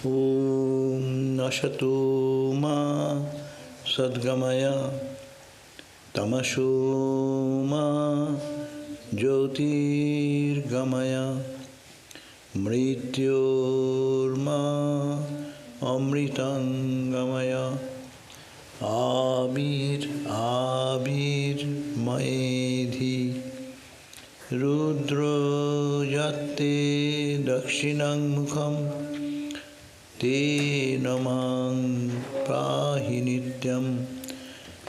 Om Ashato Ma Sadgamaya Tamasho Ma Jyotirgamaya Mrityorma Amritangamaya Abir Maedhi Rudro Yatte Dakshinang Mukham Te Namang Pahi Nityam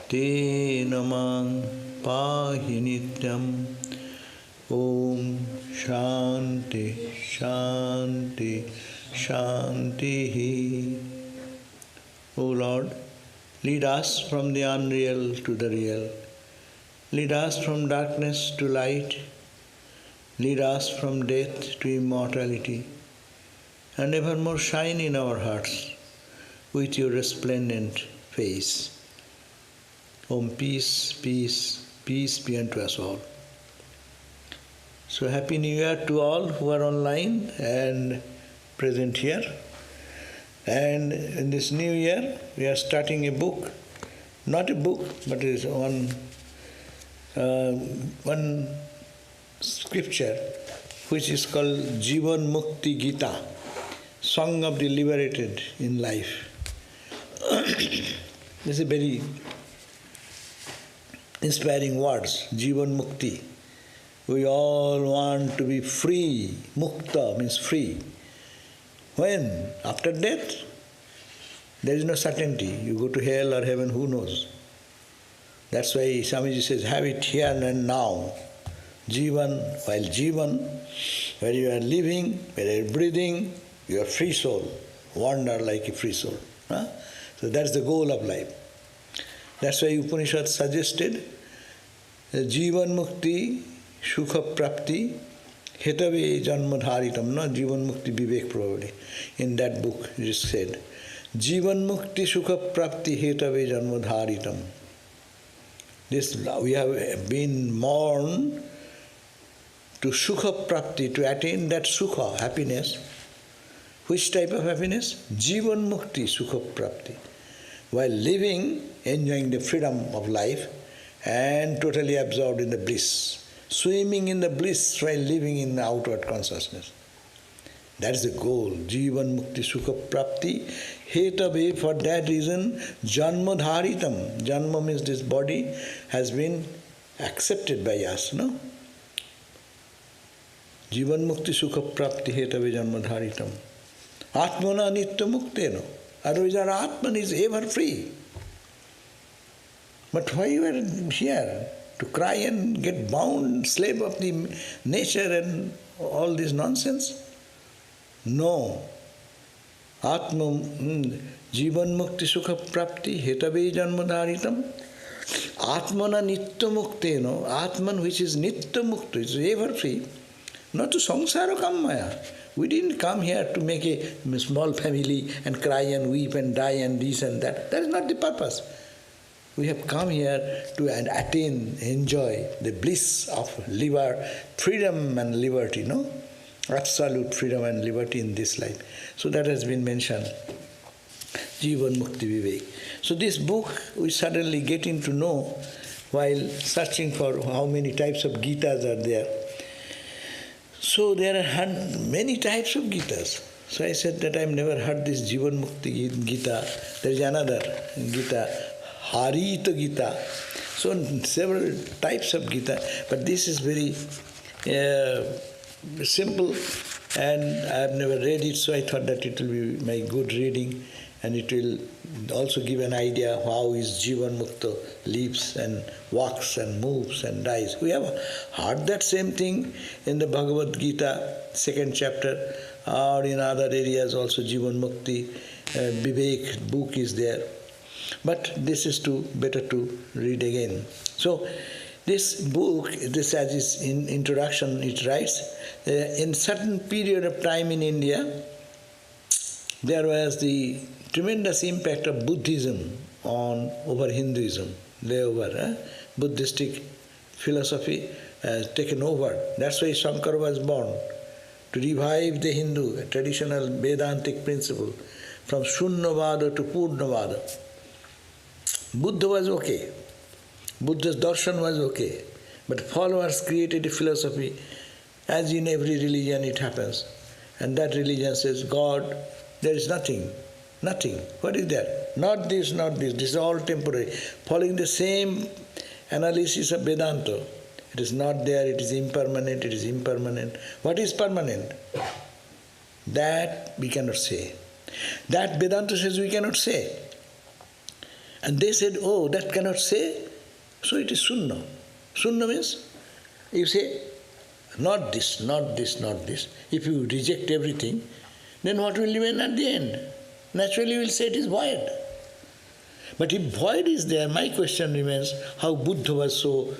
Te Namang Pahi Nityam Om Shanti Shanti Shanti. O Lord, lead us from the unreal to the real. Lead us from darkness to light. Lead us from death to immortality. And evermore shine in our hearts with your resplendent face. Om, peace, peace, peace be unto us all. So Happy New Year to all who are online and present here. And in this new year, we are starting a book. Not a book, but it is one scripture which is called Jivan Mukti Gita, Song of the Liberated in Life. This is very inspiring words, Jivan Mukti. We all want to be free. Mukta means free. When? After death? There is no certainty. You go to hell or heaven, who knows? That's why Swamiji says, have it here and now. Jivan, while Jivan, where you are living, where you are breathing, you are free soul. Wander like a free soul. Huh? So that's the goal of life. That's why Upanishad suggested Jivan Mukti Sukha Prapti Hetave Janmadharitam, no? Jivan Mukti Vivek probably. In that book it is said, Jivan Mukti Sukha Prapti Hetave Janmadharitam. This, we have been born to Sukha Prapti, to attain that Sukha, happiness. Which type of happiness? Jivan Mukti Sukha Prapti. While living, enjoying the freedom of life and totally absorbed in the bliss. Swimming in the bliss while living in the outward consciousness. That is the goal. Jivan Mukti Sukha Prapti. Hetave, for that reason, Janmadharitam. Janma means this body has been accepted by us, no? Jivan Mukti Sukha Prapti Hetave Janmadharitam. Atmana Nitya Mukteno. Otherwise our Atman is ever free. But why you are here? To cry and get bound, slave of the nature and all this nonsense? No. Atma, Jivan Mukti Sukha Prapti Hetave Janmadharitam. Atmana Nitya Mukteno. Atman which is Nitya Mukta, is ever free. Not to samsara kammaya. We didn't come here to make a small family and cry and weep and die and this and that. That is not the purpose. We have come here to attain, enjoy the bliss of freedom and liberty, no? Absolute freedom and liberty in this life. So that has been mentioned. Jivan Mukti Vivek. So this book we suddenly getting to know while searching for how many types of Gitas are there. So there are many types of Gitas. So I said that I have never heard this Jivan Mukti Gita. There is another Gita, Harita Gita. So several types of Gita, but this is very simple and I have never read it, so I thought that it will be my good reading and it will also give an idea how is Jivan Mukta lives and walks and moves and dies. We have heard that same thing in the Bhagavad Gita, 2nd chapter, or in other areas also Jivan Mukti Vivek book is there. But this is better to read again. So this book, this as is in introduction, it writes, in certain period of time in India, there was the tremendous impact of Buddhism over Hinduism. Buddhistic philosophy has taken over. That's why Shankara was born. to revive the Hindu traditional Vedantic principle from Shunyavada to Purnavada. Buddha was okay. Buddha's darshan was okay. But followers created a philosophy, as in every religion it happens. And that religion says, God, there is nothing. Nothing. What is there? Not this, not this. This is all temporary. Following the same analysis of Vedanta. It is not there, it is impermanent, it is impermanent. What is permanent? That we cannot say. That Vedanta says we cannot say. And they said, oh, that cannot say? So it is Sunna. Sunna means, you say, not this, not this, not this. If you reject everything, then what will remain at the end? Naturally you will say it is void. But if void is there, my question remains, how Buddha was so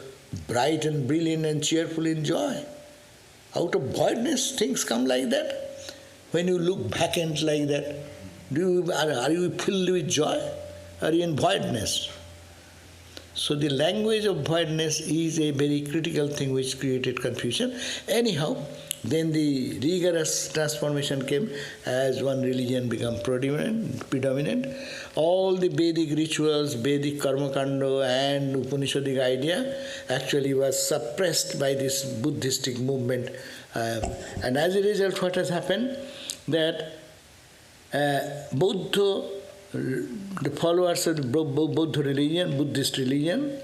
bright and brilliant and cheerful in joy. Out of voidness, things come like that. When you look vacant like that, are you filled with joy? Are you in voidness? So the language of voidness is a very critical thing which created confusion. Anyhow, then the rigorous transformation came as one religion became predominant. All the Vedic rituals, Vedic karmakanda and Upanishadic idea actually was suppressed by this Buddhistic movement. And as a result, what has happened? That Buddha, the followers of the Buddha religion, Buddhist religion,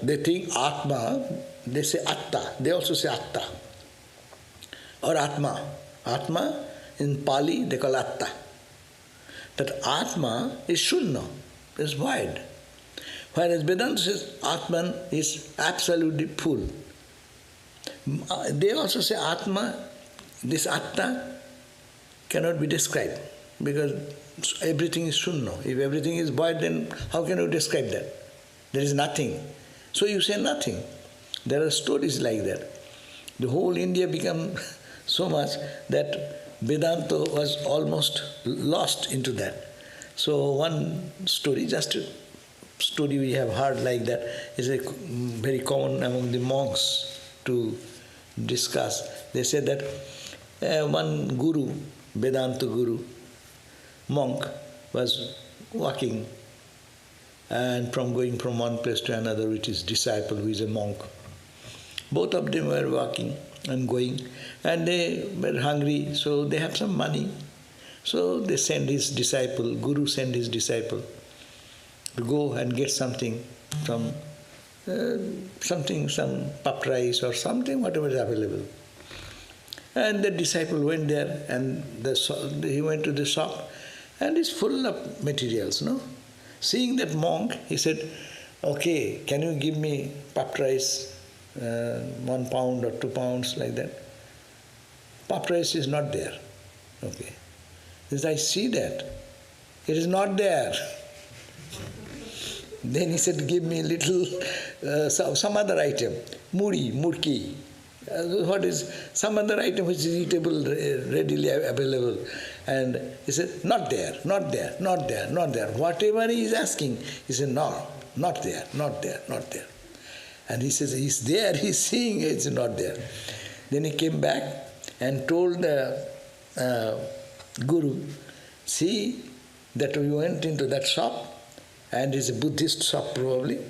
they think Atma, they say Atta, they also say Atta. Or Atma. Atma, in Pali, they call Atta. That Atma is Shunya, is void. Whereas Vedanta says Atman is absolutely full. They also say Atma, this Atta cannot be described because everything is Shunya. If everything is void, then how can you describe that? There is nothing. So you say nothing. There are stories like that. The whole India became so much that Vedanta was almost lost into that. So one story, just a story we have heard like that, is a very common among the monks to discuss. They said that one guru, Vedanta guru, monk, was walking and going from one place to another with his disciple who is a monk. Both of them were walking and going, and they were hungry, so they have some money. So they send his disciple, Guru sent his disciple to go and get something from some puffed rice or something, whatever is available. And the disciple went there, and he went to the shop, and it's full of materials, no? Seeing that monk, he said, okay, can you give me puffed rice? 1 pound or 2 pounds, like that. Puffed rice is not there. Okay. He says, I see that. It is not there. Then he said, give me little, some other item. Murki. What is some other item which is eatable, readily available? And he said, not there, not there, not there, not there. Whatever he is asking, he said, no, not there, not there, not there. And he says, he's there, he's seeing it's not there. Then he came back and told the Guru, see that we went into that shop, and it's a Buddhist shop probably,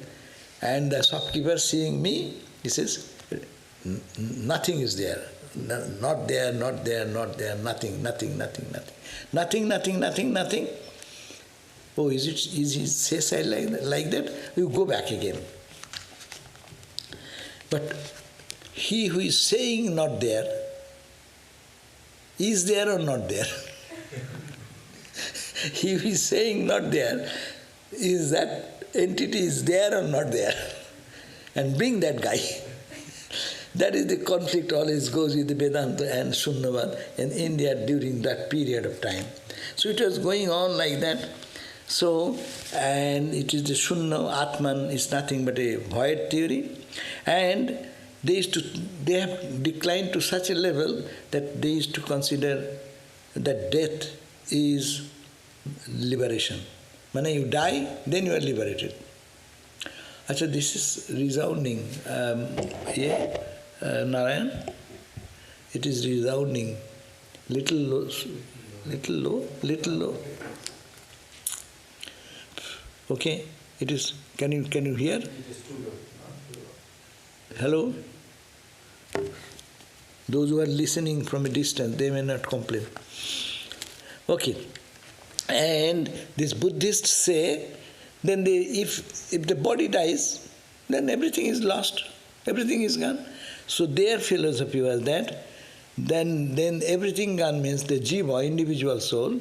and the shopkeeper seeing me, he says, nothing is there. Not there, not there, not there, nothing, nothing, nothing, nothing. Nothing, nothing, nothing, nothing. Oh, is he say like that? You go back again. But he who is saying not there, is there or not there? He who is saying not there, is that entity is there or not there? And bring that guy. That is the conflict always goes with the Vedanta and Shunyavad in India during that period of time. So it was going on like that. So, and it is the Shunya, Atman is nothing but a void theory. And they have declined to such a level that they used to consider that death is liberation. When you die, then you are liberated. Achha, this is resounding. Narayan, It is resounding. Little low, little low, little low. Okay, it is. Can you hear? Hello? Those who are listening from a distance, they may not complain. Okay. And these Buddhists say, then if the body dies, then everything is lost, everything is gone. So their philosophy was that then everything gone means the jiva, individual soul,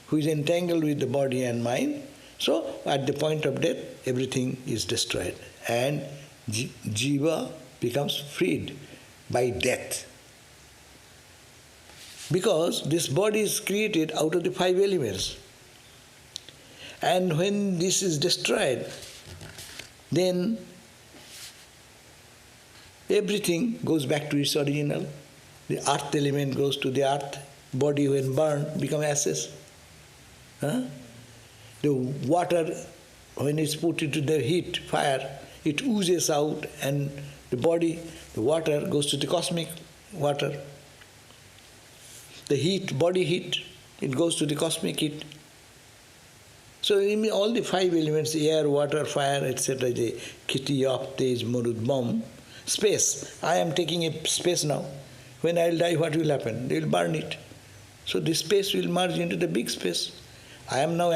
who is entangled with the body and mind. So at the point of death, everything is destroyed, and jiva becomes freed by death. Because this body is created out of the 5 elements. And when this is destroyed, then everything goes back to its original. The earth element goes to the earth. Body when burned becomes ashes. The water, when it's put into the heat, fire, it oozes out, and the water goes to the cosmic water. The heat, body heat, it goes to the cosmic heat. So all the 5 elements, air, water, fire, etc., the Kiti, Yop, Tej, Marud, Bom, space. I am taking a space now. When I will die, what will happen? They will burn it. So this space will merge into the big space. I am now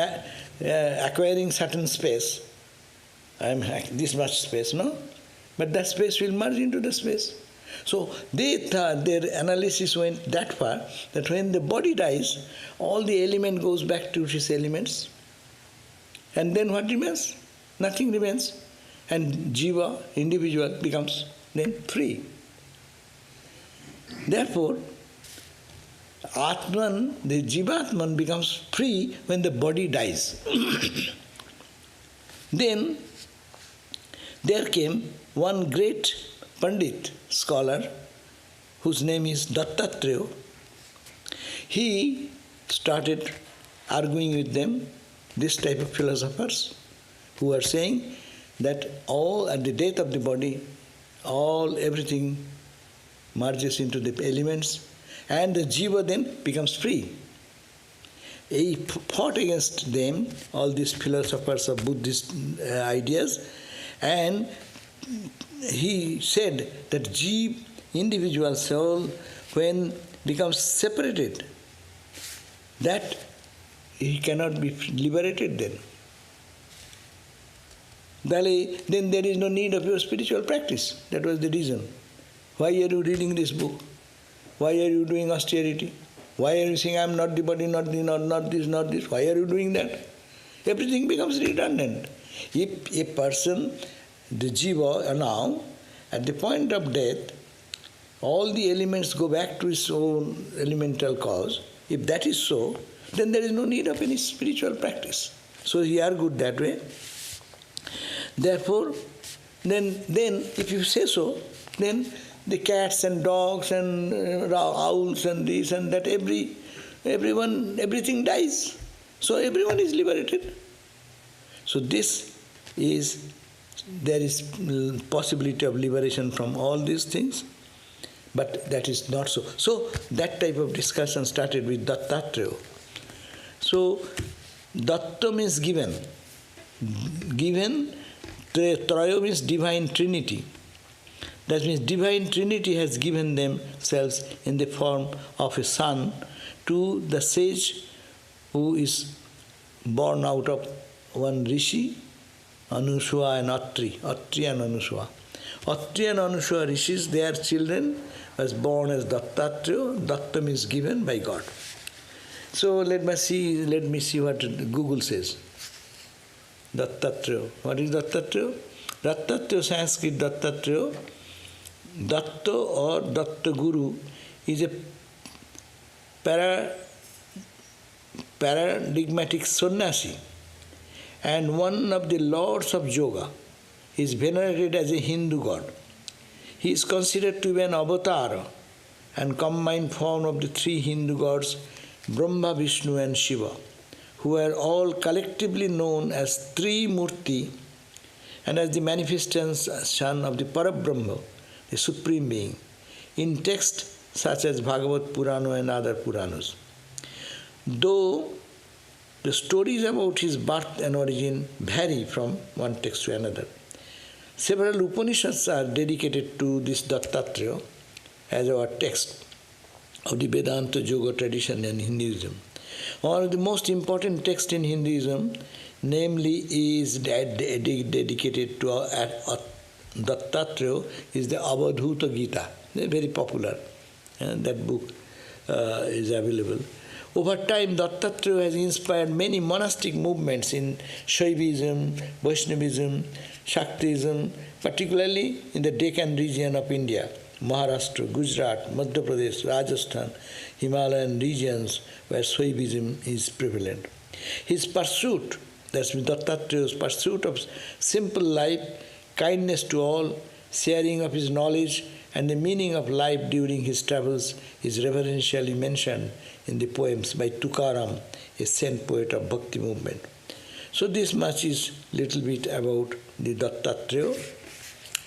acquiring certain space. I am this much space, no? But that space will merge into the space. So their analysis went that far that when the body dies, all the element goes back to its elements. And then what remains? Nothing remains. And jiva, individual, becomes then free. Therefore, Atman, the Jivatman, becomes free when the body dies. Then there came one great Pandit, scholar, whose name is Dattatreya. He started arguing with them, this type of philosophers, who are saying that all at the death of the body, everything merges into the elements, and the jiva then becomes free. He fought against them, all these philosophers of Buddhist ideas, and he said that individual soul, when becomes separated, that he cannot be liberated then. Then there is no need of your spiritual practice. That was the reason. Why are you reading this book? Why are you doing austerity? Why are you saying, I am not the body, not this, not this? Why are you doing that? Everything becomes redundant. If a person, the jiva, now, at the point of death, all the elements go back to its own elemental cause. If that is so, then there is no need of any spiritual practice. So he argued that way. Therefore, then if you say so, then the cats and dogs and owls and this and that, everything dies. So everyone is liberated. So there is possibility of liberation from all these things, but that is not so. So that type of discussion started with Dattatreya. So Datta means given. Given, Traya means divine trinity. That means divine trinity has given themselves in the form of a son to the sage who is born out of one rishi, Anusua and Atri and Anusua. Atri and Anusua rishis, their children was born as Dattatreya. Datta means given by God. So let me see what Google says. Dattatreya. What is Dattatreya? Dattatreya, Sanskrit Dattatreya. Datta or Datta Guru is a paradigmatic sannyasi and one of the lords of yoga. He is venerated as a Hindu god. He is considered to be an avatar and combined form of the 3 Hindu gods, Brahma, Vishnu and Shiva, who are all collectively known as Trimurti and as the manifestation of the Parabrahma, the Supreme Being. In text, such as Bhagavad Purana and other Puranas. Though the stories about his birth and origin vary from one text to another. Several Upanishads are dedicated to this Dattatreya as our text of the Vedanta Yoga tradition and Hinduism. One of the most important texts in Hinduism, namely, is dedicated to Dattatreya, is the Avadhuta Gita. They're very popular, and that book is available. Over time, Dattatreya has inspired many monastic movements in Shaivism, Vaishnavism, Shaktism, particularly in the Deccan region of India, Maharashtra, Gujarat, Madhya Pradesh, Rajasthan, Himalayan regions where Shaivism is prevalent. His pursuit, that's Dattatreya's pursuit of simple life, kindness to all, sharing of his knowledge, and the meaning of life during his travels is reverentially mentioned in the poems by Tukaram, a saint poet of Bhakti movement. So this much is little bit about the Dattatreya.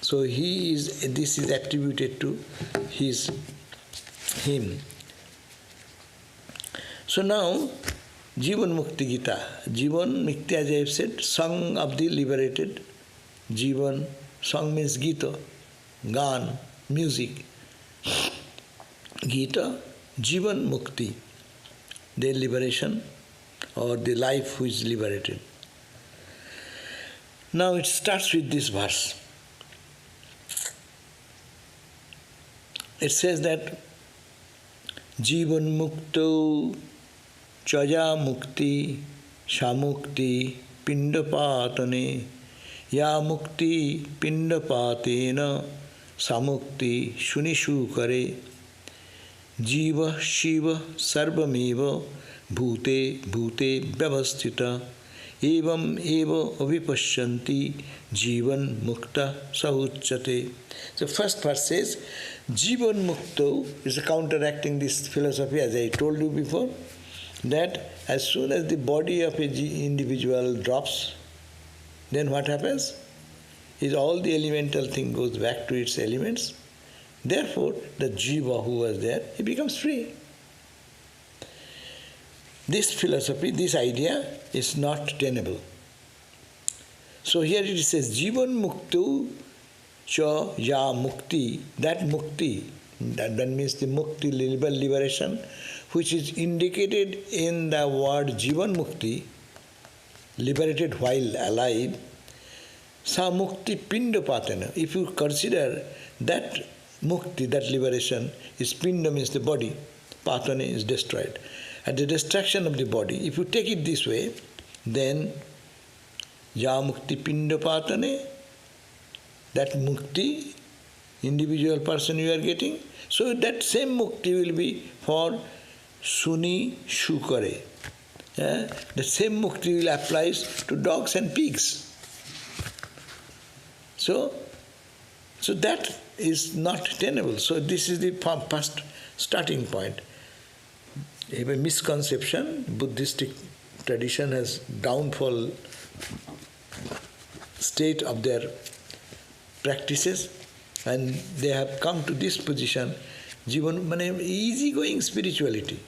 So this is attributed to him. So now, Jivan Mukti Gita. Jivan Mukti, as I have said, song of the liberated. Jivan, song means Gita, Gan, music. Gita, Jivan Mukti, their liberation or the life who is liberated. Now it starts with this verse. It says that Jivan Mukto Chaja Mukti Shamukti Pindapatane Ya Mukti Pindapatena Samukti Shunishu Kare Jiva Shiva Sarvameva Bhute Bhute Vyavasthita Evam Eva Avipashyanti Jivan Mukta Sahuchate. So first verse says, Jivan Mukto is counteracting this philosophy, as I told you before, that as soon as the body of an individual drops, then what happens? Is all the elemental thing goes back to its elements. Therefore, the Jiva who was there, he becomes free. This philosophy, this idea is not tenable. So here it says, Jivan Muktu Cha Ya Mukti, that Mukti, that means the Mukti, liberation, which is indicated in the word Jivan Mukti, liberated while alive, Sa Mukti Pindapatana. If you consider that Mukti, that liberation, is Pinda means the body, Patana is destroyed. At the destruction of the body, if you take it this way, then Ya Mukti Pindapatane, that Mukti, individual person you are getting, so that same Mukti will be for Suni Shukare. The same Mukti will apply to dogs and pigs. So that is not tenable. So this is the first starting point. A misconception, Buddhistic tradition has downfall state of their practices, and they have come to this position, Jivan, easy-going spirituality.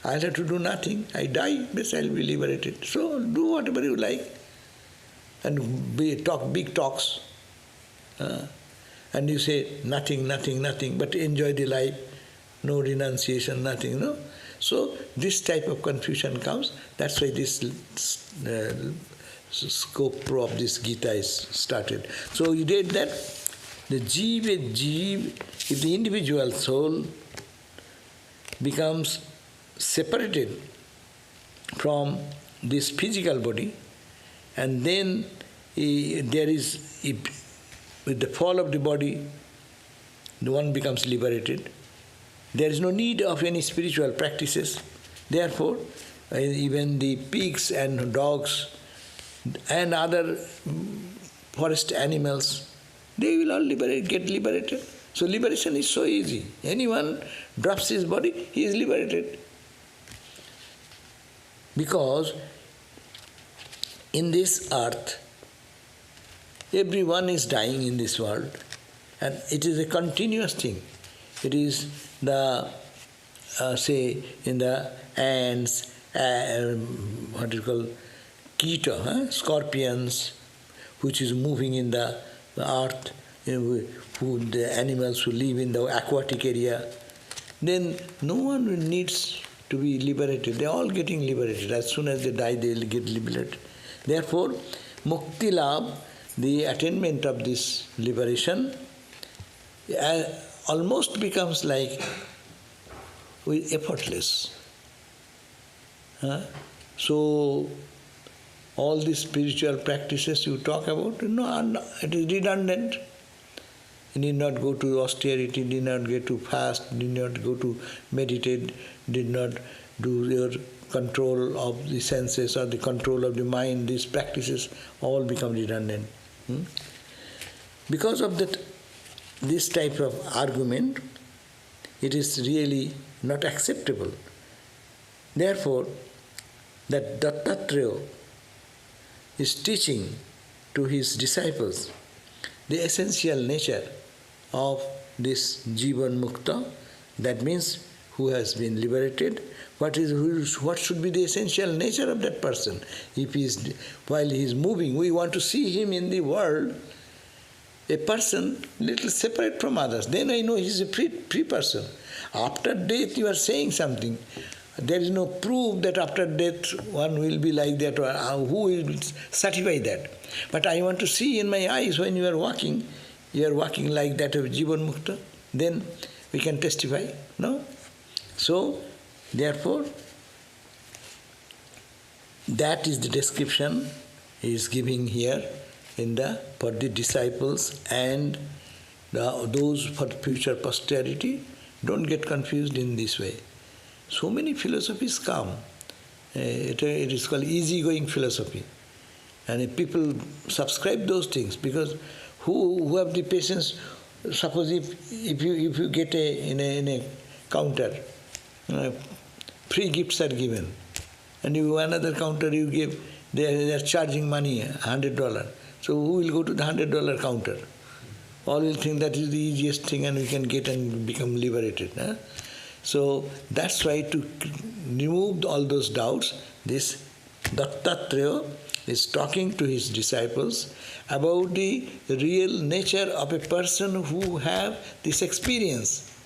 I'll have to do nothing. I die, but I'll be liberated. So do whatever you like, and talk big talks, and you say nothing, but enjoy the life, no renunciation, nothing, no. So this type of confusion comes. That's why this scope of this Gita is started. So you read that the Jiva, if the individual soul becomes separated from this physical body, and then there is, with the fall of the body, the one becomes liberated. There is no need of any spiritual practices. Therefore, even the pigs and dogs and other forest animals, they will all get liberated. So liberation is so easy. Anyone drops his body, he is liberated. Because in this earth, everyone is dying in this world, and it is a continuous thing. it is the, say, in the ants, what you call, Gita, scorpions, which is moving in the earth, who the animals who live in the aquatic area, then no one needs to be liberated. They are all getting liberated. As soon as they die, they will get liberated. Therefore, Mukti Labh, the attainment of this liberation, almost becomes like effortless. So, all these spiritual practices you talk about, no, it is redundant. You need not go to austerity, need not go to fast, need not go to meditate, did not do your control of the senses or the control of the mind. These practices all become redundant. Because of that, this type of argument, it is really not acceptable. Therefore, that Dattatreya is teaching to his disciples the essential nature of this Jivan Mukta, that means who has been liberated. What should be the essential nature of that person? If while he is moving, we want to see him in the world, a person little separate from others. Then I know he is a free person. After death you are saying something. There is no proof that after death one will be like that, or who will certify that. But I want to see in my eyes when you are walking like that of Jivan Mukta, then we can testify, no? So, therefore, that is the description he is giving here for the disciples and those for future posterity. Don't get confused in this way. So many philosophies come. It is called easygoing philosophy. And people subscribe those things because who have the patience? Suppose if you get in a counter, free gifts are given, and you another counter you give, they are charging money, $100. So who will go to the $100 counter? All will think that is the easiest thing and we can get and become liberated. So that's why to remove all those doubts, this Dattatreya is talking to his disciples about the real nature of a person who have this experience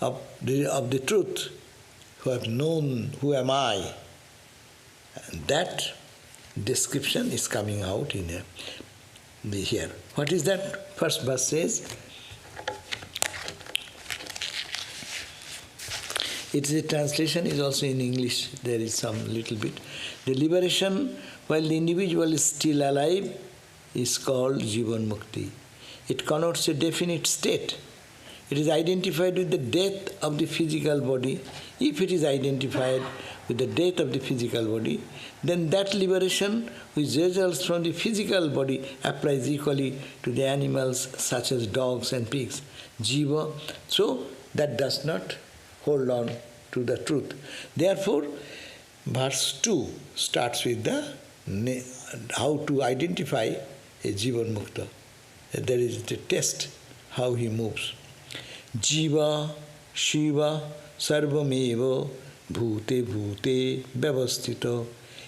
of the truth, who have known who am I. And that description is coming out in here. What is that? First verse says, the translation is also in English, there is some little bit. The liberation while the individual is still alive is called Jivan Mukti. It connotes a definite state. It is identified with the death of the physical body. If it is identified with the death of the physical body, then that liberation which results from the physical body applies equally to the animals such as dogs and pigs. Jiva, so that does not hold on to the truth. Therefore, verse 2 starts with how to identify a Jivan Mukta. There is the test, how he moves. Jiva, Shiva, Sarvameva, Bhute Bhute, Vyavastita,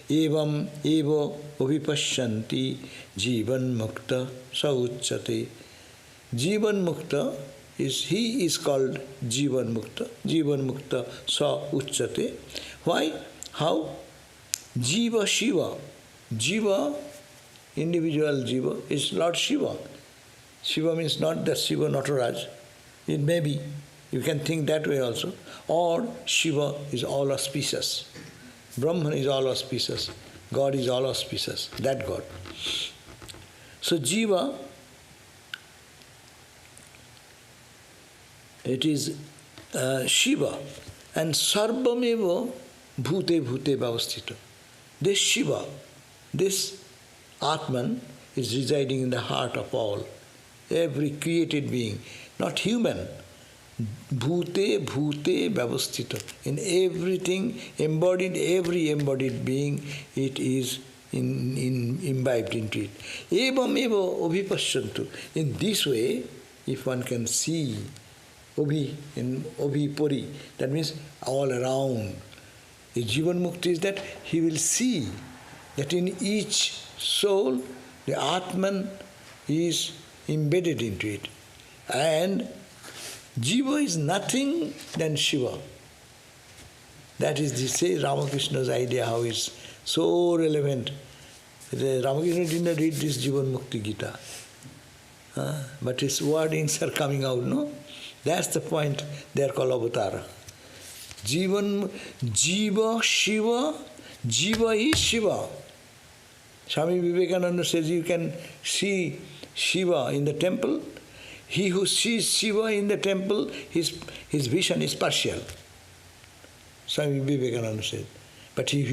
Evam Eva Avipashyanti, Jivan Mukta Saucchate. Jivan Mukta he is called Jivan Mukta. Jivan Mukta Sa Uchchate. Why? How? Jiva Shiva. Jiva, individual Jiva, is Lord Shiva. Shiva means not the Shiva Nataraj. It may be. You can think that way also. Or Shiva is all auspicious. Brahman is all auspicious. God is all auspicious. That God. So Jiva, it is Shiva, and Sarvameva Bhute Bhute Vyavastita. This Shiva, this Atman is residing in the heart of all, every created being, not human. Bhute Bhute Vyavastita. In everything embodied, every embodied being, it is imbibed into it. Evam eva abhipashyantu. In this way, if one can see Obhi, in Obhi Puri, that means all around. The Jivan Mukti is that he will see that in each soul, the Atman is embedded into it. And Jiva is nothing than Shiva. That is, they say, Ramakrishna's idea, how it's so relevant. Ramakrishna did not read this Jivan Mukti Gita. But his wordings are coming out, no? That's the point. They are called avatara. Jiva, Shiva, Jiva is Shiva. Swami Vivekananda says you can see Shiva in the temple. He who sees Shiva in the temple, his vision is partial. Swami Vivekananda said. But he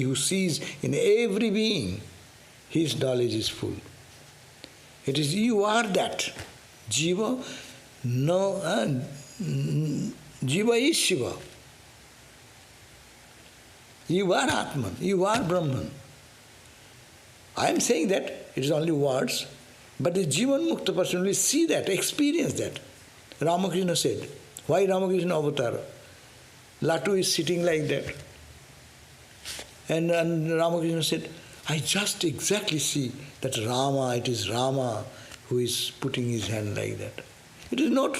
who sees in every being, his knowledge is full. It is you are that. Jiva, no, Jiva is Shiva. You are Atman, you are Brahman. I am saying that it is only words, but the Jivan Mukta person will see that, experience that. Ramakrishna said, why Ramakrishna avatar? Latu is sitting like that. And Ramakrishna said, I just exactly see that Rama, it is Rama who is putting his hand like that. It is not,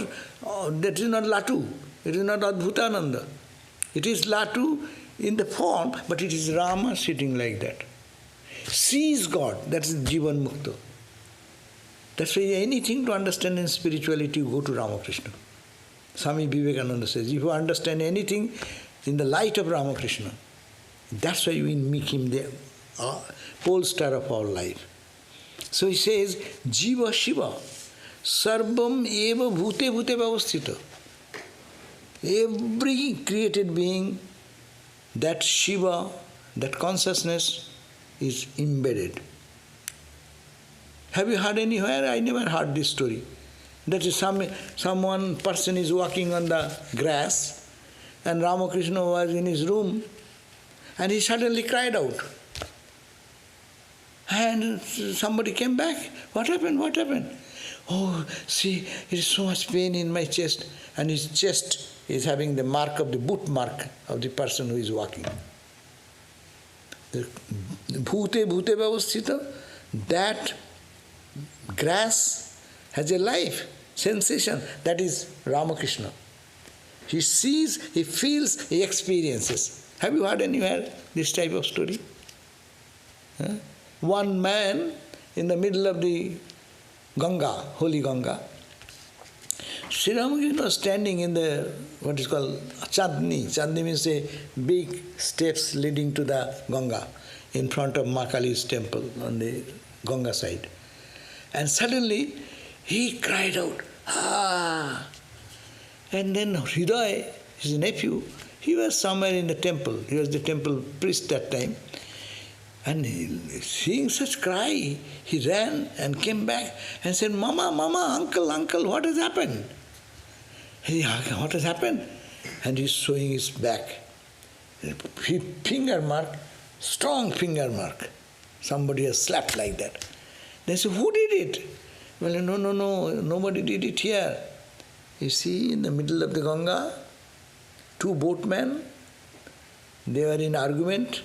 that is not Latu, it is not Adbhutananda. It is Latu in the form, but it is Rama sitting like that. Sees God, that is Jivan Mukta. That's why anything to understand in spirituality, you go to Ramakrishna. Swami Vivekananda says, if you understand anything in the light of Ramakrishna, that's why we make him the pole star of our life. So he says, Jiva Shiva, Sarvam eva bhute bhute bhavasthita. Every created being, that Shiva, that consciousness is embedded. Have you heard anywhere? I never heard this story. That is someone person is walking on the grass and Ramakrishna was in his room and he suddenly cried out. And somebody came back. What happened? What happened? Oh, see, there is so much pain in my chest. And his chest is having the mark of the boot mark of the person who is walking. Bhute bhute bhavasthita, that grass has a life, sensation. That is Ramakrishna. He sees, he feels, he experiences. Have you heard anywhere this type of story? Huh? One man in the middle of the Ganga, holy Ganga, Sri Ramakrishna was standing in the, what is called, Chandni. Chandni means a big steps leading to the Ganga in front of Ma Kali's temple on the Ganga side. And suddenly he cried out, ah! And then Hriday, his nephew, he was somewhere in the temple. He was the temple priest that time. And seeing such cry, he ran and came back and said, Mama, Mama, Uncle, Uncle, what has happened? What has happened? And he's showing his back. Finger mark, strong finger mark. Somebody has slapped like that. They said, who did it? Well, no, nobody did it here. You see, in the middle of the Ganga, two boatmen, they were in argument,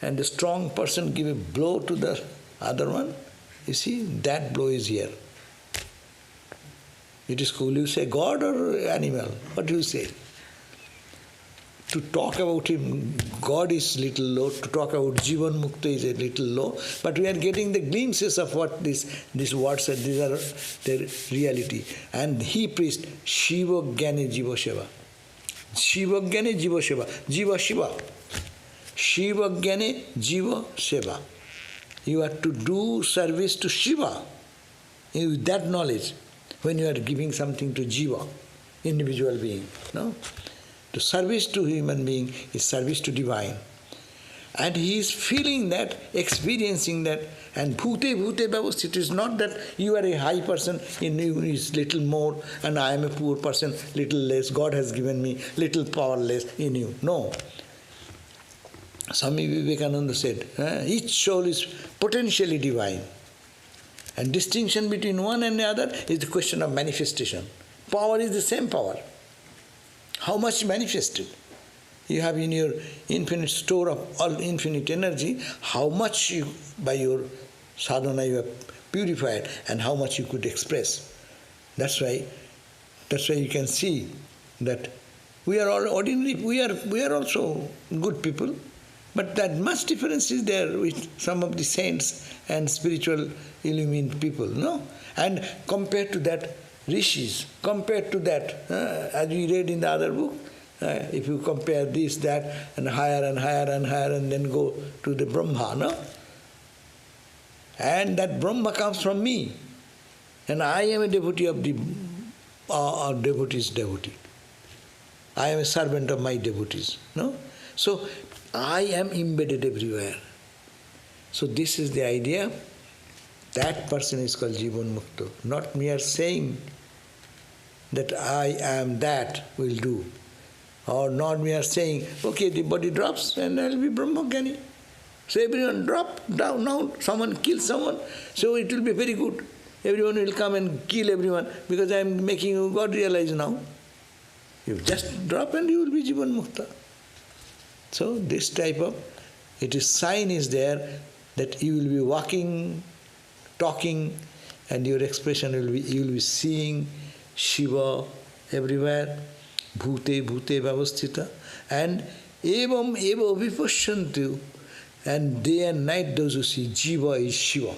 and the strong person gave a blow to the other one. You see, that blow is here. It is cool. You say God or animal? What do you say? To talk about him, God is little low. To talk about Jivan Mukta is a little low. But we are getting the glimpses of what these words are. These are their reality. And he preached Shiva Jnane Jiva Shiva. Shiva Jnane Jiva Shiva. Jiva Shiva. Shiva Jnane Jiva Shiva. You are to do service to Shiva with that knowledge when you are giving something to Jiva, individual being. No? To service to human being is service to divine. And he is feeling that, experiencing that. And bhute bhavasthita, it is not that you are a high person, in you is little more, and I am a poor person, little less. God has given me little powerless in you. No. Swami Vivekananda said, each soul is potentially divine. And distinction between one and the other is the question of manifestation. power is the same power. How much manifested? You have in your infinite store of all infinite energy, how much you, by your sadhana you have purified and how much you could express. That's why you can see that we are all ordinary, we are also good people, but that much difference is there with some of the saints and spiritual illumined people, no? And compared to that, rishis, compared to that, as we read in the other book, if you compare this, that, and higher and higher and higher, and then go to the Brahma, no? And that Brahma comes from me. And I am a devotee of the devotee's devotee. I am a servant of my devotees, no? So, I am embedded everywhere. So this is the idea. That person is called Jivan Mukta. Not mere saying that I am that will do. Or not mere saying, okay, the body drops and I will be Brahmajnani. So everyone drop down now, someone kills someone, so it will be very good. Everyone will come and kill everyone because I am making you God realize now. You just drop and you will be Jivan Mukta. So this type of, sign is there that you will be walking, talking, and your expression will be, you will be seeing Shiva everywhere, bhute bhavasthita, and evam eva vipashyantu, and day and night those who see Jiva is Shiva.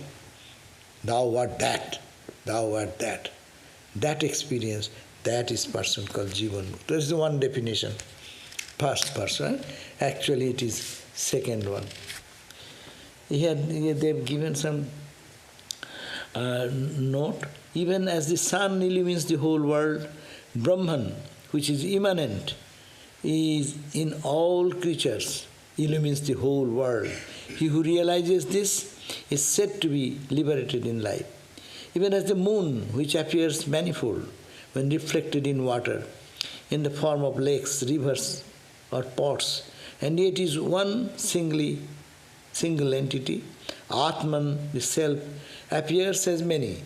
Thou art that, thou art that. That experience, that is person called Jivan Mukta. That is the one definition. First person. Actually it is second one. Here they have given some note. Even as the sun illumines the whole world, Brahman, which is immanent, is in all creatures, illumines the whole world. He who realizes this is said to be liberated in life. Even as the moon, which appears manifold when reflected in water, in the form of lakes, rivers, or pots, and yet is one single entity, Atman, the self, appears as many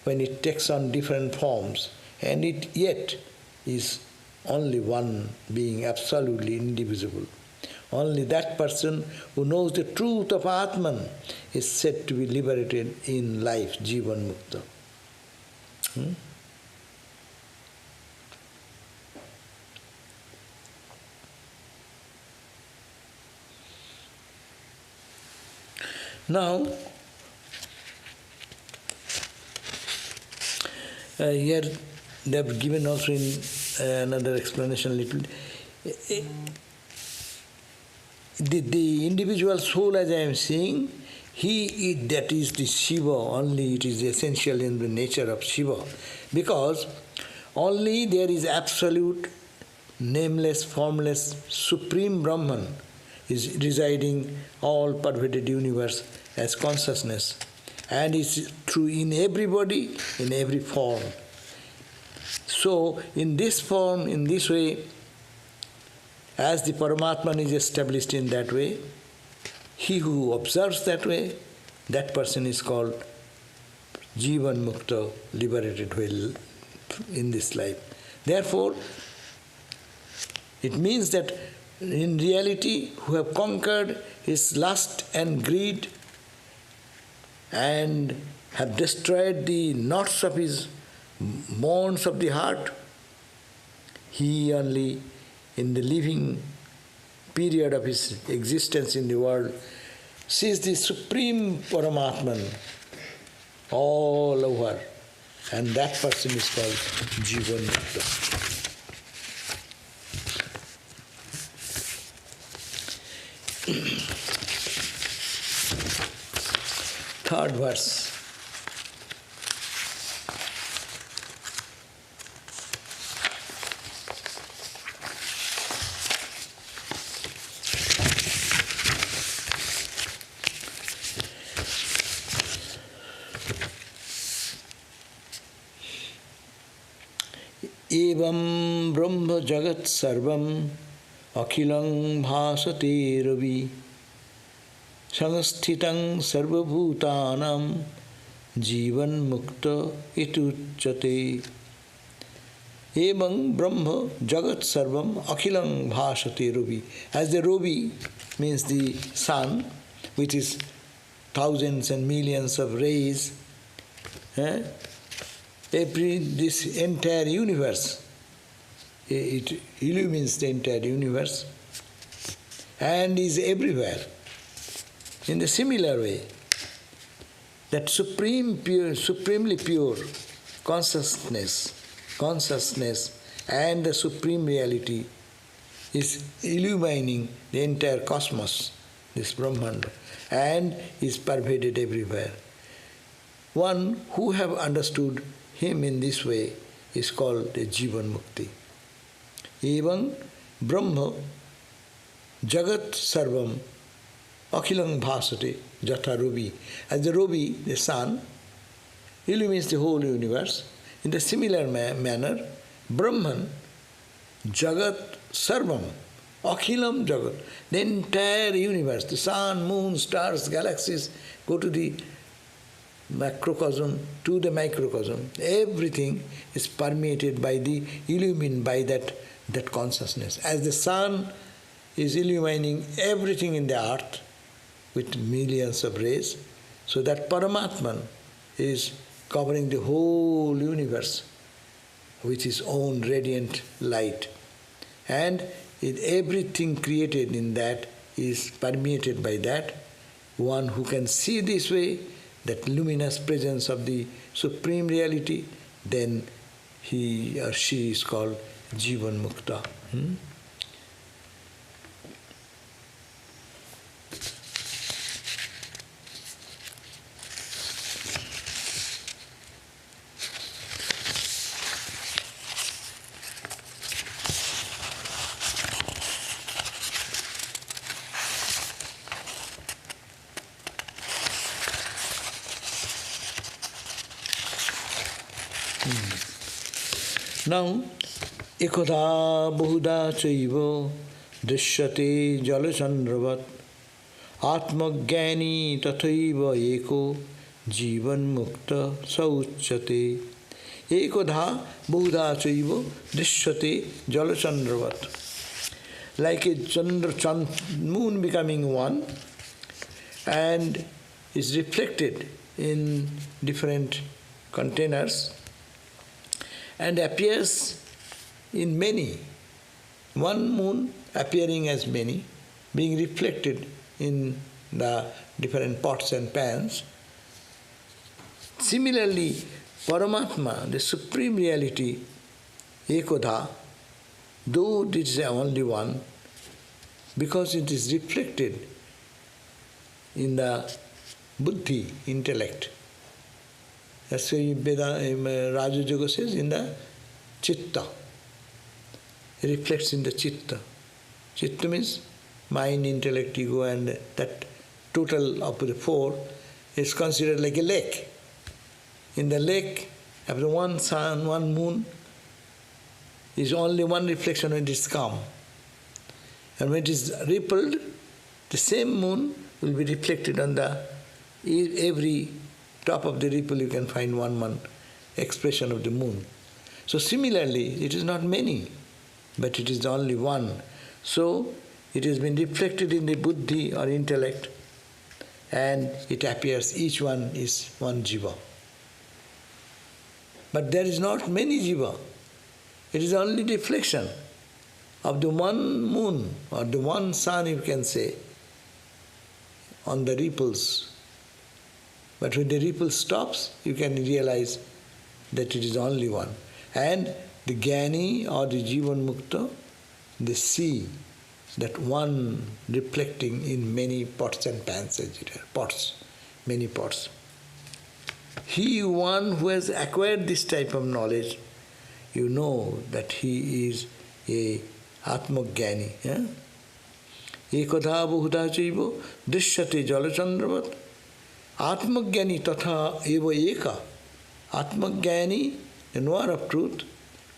when it takes on different forms, and it yet is only one being, absolutely indivisible. Only that person who knows the truth of Atman is said to be liberated in life, Jivan Mukta. Now, here they have given also in another explanation little. The individual soul, as I am saying, that is the Shiva, only it is essential in the nature of Shiva. Because only there is absolute, nameless, formless, supreme Brahman is residing all pervaded universe as consciousness, and is true in everybody, in every form. So, in this form, in this way, as the Paramatman is established in that way, he who observes that way, that person is called Jivan Mukta, liberated well in this life. Therefore, it means that in reality, who have conquered his lust and greed and have destroyed the knots of his bonds of the heart, he only in the living period of his existence in the world sees the supreme Paramatman all over, and that person is called Jivan Mukta. Third verse. Evam Brahma Jagat Sarvam Akhilang Bhasate Ravi Sangasthitang Sarvabhutanam Jivan Mukta Itucchate. Evang Brahma Jagat Sarvam Akhilang Bhasate Rubi. As the Rubi means the sun, which is thousands and millions of rays, this entire universe, it illumines the entire universe and is everywhere. In the similar way, that supremely pure consciousness and the supreme reality is illumining the entire cosmos, this Brahmanda, and is pervaded everywhere. One who have understood him in this way is called the Jivan Mukti. Evang Brahma Jagat Sarvam Akhilang Bhasate Jatha Rubi. As the Rubi, the sun, illumines the whole universe, in the similar manner, Brahman Jagat Sarvam Akhilam Jagat, the entire universe, the sun, moon, stars, galaxies, go to the macrocosm, to the microcosm, everything is permeated by illumined by that consciousness. As the sun is illumining everything in the earth with millions of rays, so that Paramatman is covering the whole universe with his own radiant light. And everything created in that is permeated by that. One who can see this way, that luminous presence of the Supreme Reality, then he or she is called Jivan Mukta. Now, ekada bahuda chaiva drishyate jalachandravat atmagyani tathaiva eko jivan mukta sauchyate. Ekada bahuda chaiva drishyate jalachandravat. Like a moon becoming one and is reflected in different containers and appears in many. One moon appearing as many, being reflected in the different pots and pans. Similarly, Paramatma, the Supreme Reality, Ekada, though it is only one, because it is reflected in the buddhi, intellect. That's why Raja Yoga says in the chitta. It reflects in the chitta. Chitta means mind, intellect, ego, and that total of the four is considered like a lake. In the lake, after one sun, one moon, is only one reflection when it is calm. And when it is rippled, the same moon will be reflected on every top of the ripple. You can find one expression of the moon. So similarly, it is not many, but it is only one. So it has been reflected in the buddhi or intellect, and it appears each one is one jiva. But there is not many jiva. It is only reflection of the one moon or the one sun, you can say, on the ripples. But when the ripple stops, you can realize that it is only one. And the Jnani or the Jivan Mukta, they see that one reflecting in many pots and pans, many pots. He, one who has acquired this type of knowledge, you know that he is a Atmagyani. Ekadha bahuda chaiva drishyate jalachandravat Atmagyani tatha eva eka. Atmagyani, the knower of truth,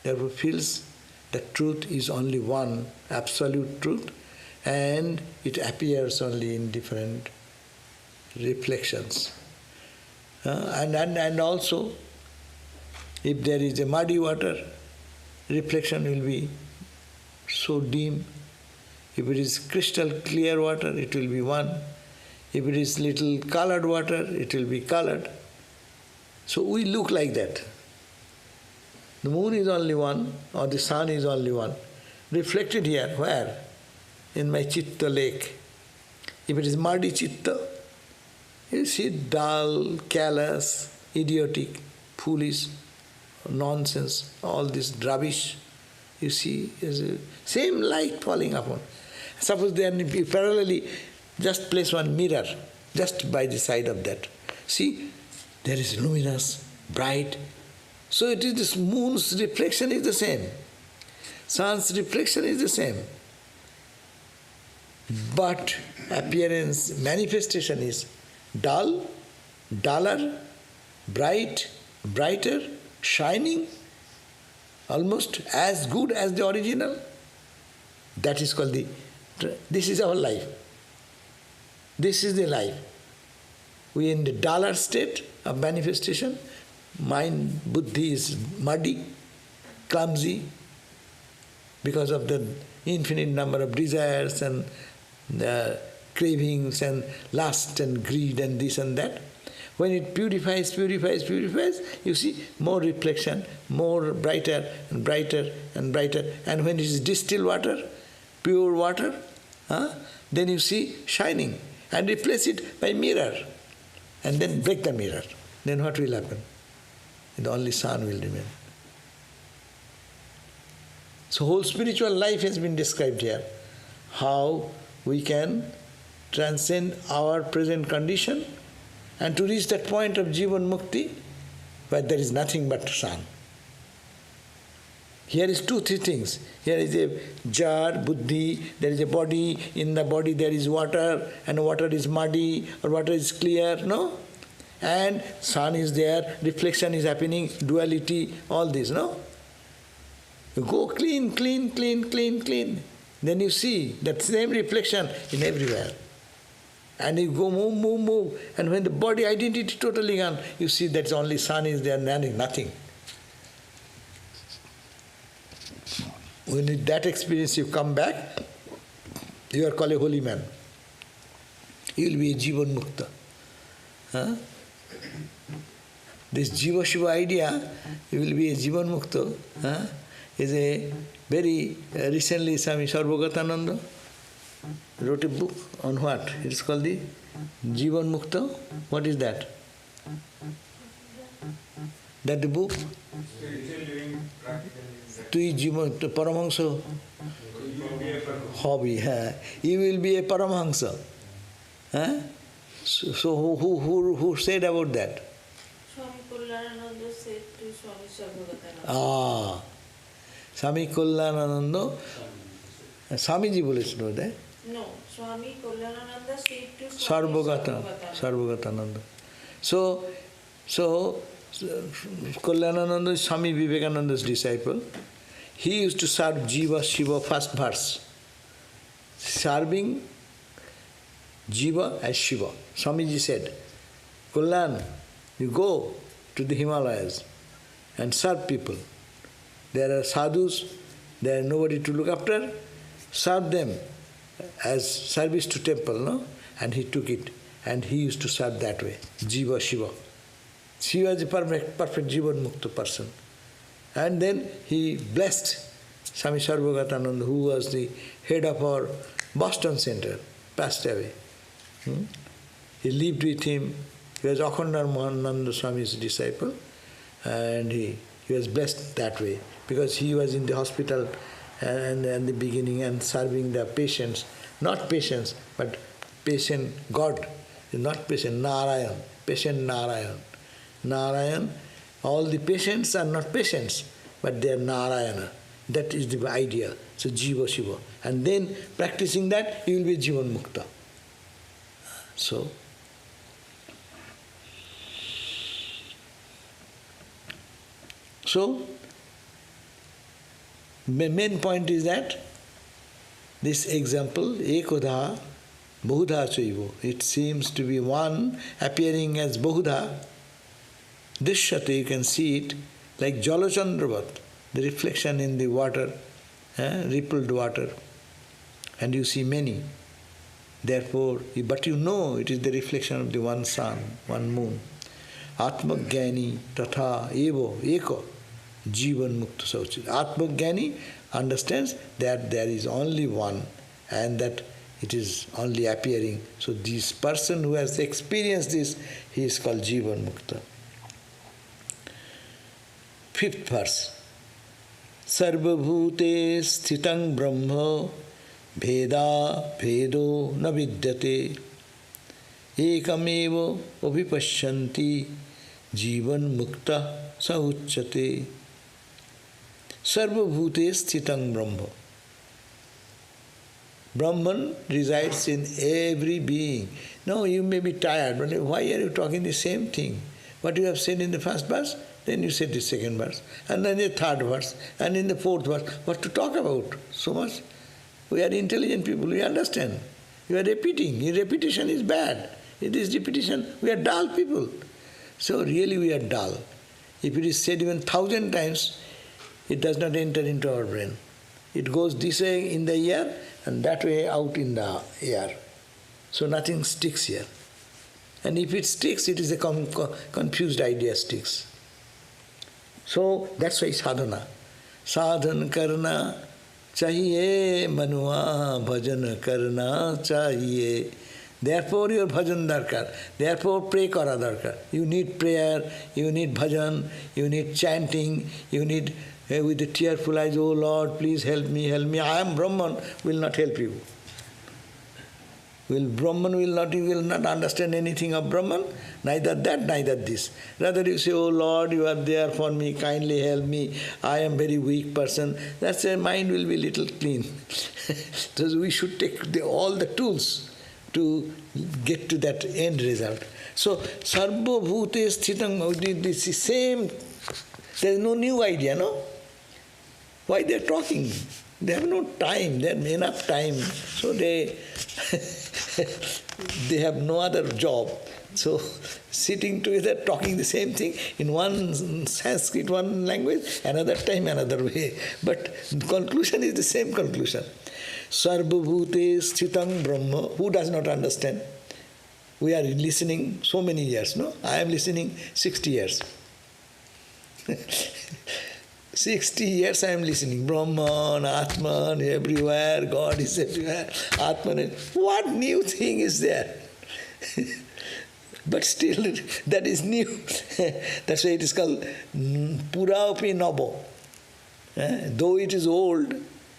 therefore feels that truth is only one, absolute truth, and it appears only in different reflections. And also, if there is a muddy water, reflection will be so dim. If it is crystal clear water, it will be one. If it is little colored water, it will be colored. So we look like that. The moon is only one, or the sun is only one. Reflected here, where? In my chitta lake. If it is muddy chitta, you see dull, callous, idiotic, foolish, nonsense, all this rubbish. You see, same light falling upon. Suppose then parallelly, just place one mirror, just by the side of that. See, there is luminous, bright. So it is this moon's reflection is the same. Sun's reflection is the same. But appearance, manifestation is dull, duller, bright, brighter, shining, almost as good as the original. That is called this is our life. This is the life. We are in the duller state of manifestation. Mind, buddhi is muddy, clumsy, because of the infinite number of desires and cravings and lust and greed and this and that. When it purifies, you see more reflection, more brighter and brighter and brighter. And when it is distilled water, pure water, then you see shining. And replace it by mirror. And then break the mirror. Then what will happen? The only sun will remain. So whole spiritual life has been described here. How we can transcend our present condition and to reach that point of Jivan Mukti where there is nothing but sun. Here is two, three things. Here is a jar, buddhi, there is a body, in the body there is water, and water is muddy, or water is clear, no? And sun is there, reflection is happening, duality, all this, no? You go clean. Then you see that same reflection in everywhere. And you go move. And when the body identity totally gone, you see that only sun is there, nothing. When with that experience you come back, you are called a holy man. You will be a Jivan Mukta. This Jiva Shiva idea, you will be a Jivan Mukta, is a very recently Swami Sarvadevananda wrote a book on what? It is called the Jivan Mukta. What is that? That the book? Tui Jivan, Paramahansa hobby. You will be a Paramahansa. So who said about that? Swami Kullanananda said to Swami Sarvadevananda. Swami Kullanananda. Swamiji boleছিল that? No, Swami Kullanananda said to Swami Sarvadevananda. So Kullanananda is Swami Vivekananda's disciple. He used to serve Jiva Shiva, first verse. Serving Jiva as Shiva. Swamiji said, Kullan, you go to the Himalayas and serve people. There are sadhus, there are nobody to look after. Serve them as service to temple, no? And he took it and he used to serve that way, Jiva Shiva. Shiva is a perfect Jivan Mukta person. And then he blessed Swami Sarvadevananda, who was the head of our Boston Center, passed away. He lived with him. He was Akhandananda Swami's disciple, and he was blessed that way because he was in the hospital and the beginning and serving the patients, not patients, but patient God, not patient Narayan, patient Narayan. Narayan, all the patients are not patients, but they are Narayana. That is the idea. So Jiva Shiva. And then practicing that, you will be Jivan Mukta. So the main point is that this example, Ekudha, Bahudha Chaivo, it seems to be one appearing as Bahudha. Drishyate, you can see it like Jalachandravat. the reflection in the water, rippled water, and you see many. Therefore, but you know it is the reflection of the one sun, one moon. Atmagyani tatha evo eko Jivan Mukti Sauchit. Atmagyani understands that there is only one and that it is only appearing. So this person who has experienced this, he is called Jivan Mukta. 5th verse. Sarvabhute sthitang brahma Veda Vedo na vidyate Ekamevo abhipashyanti Jivan Mukta Sauchyate. Sarvabhute sthitang Brahma. Brahman resides in every being. Now you may be tired, but why are you talking the same thing? What you have said in the first verse, then you said the second verse, and then the third verse, and in the 4th verse. What to talk about so much? We are intelligent people, we understand. You are repeating. Repetition is bad. It is repetition. We are dull people. So really we are dull. If it is said even 1,000 times, it does not enter into our brain. It goes this way in the ear and that way out in the air. So nothing sticks here. And if it sticks, it is a confused idea sticks. So that's why sadhana. Sadhan karna chahiye manua bhajan karna chahiye. Therefore your bhajan darkar. Therefore pray kara darkar. You need prayer, you need bhajan, you need chanting, you need with the tearful eyes, oh Lord, please help me, help me. I am Brahman, will not help you. Brahman will not understand anything of Brahman, neither that, neither this. Rather you say, oh Lord, you are there for me, kindly help me, I am very weak person. That's why mind will be little clean. So we should take all the tools to get to that end result. So, Sarva Bhute Sthitang, this is same, there is no new idea, no? Why they are talking? They have no time, they have enough time, so they have no other job. So sitting together, talking the same thing in one Sanskrit, one language, another time, another way. But the conclusion is the same conclusion. Sarvabhute Sthitang Brahma. Who does not understand? We are listening so many years, no? I am listening 60 years. 60 years I am listening. Brahman, Atman, everywhere, God is everywhere, Atman. What new thing is there? But still, that is new. That's why it is called Purapi Nabo. Though it is old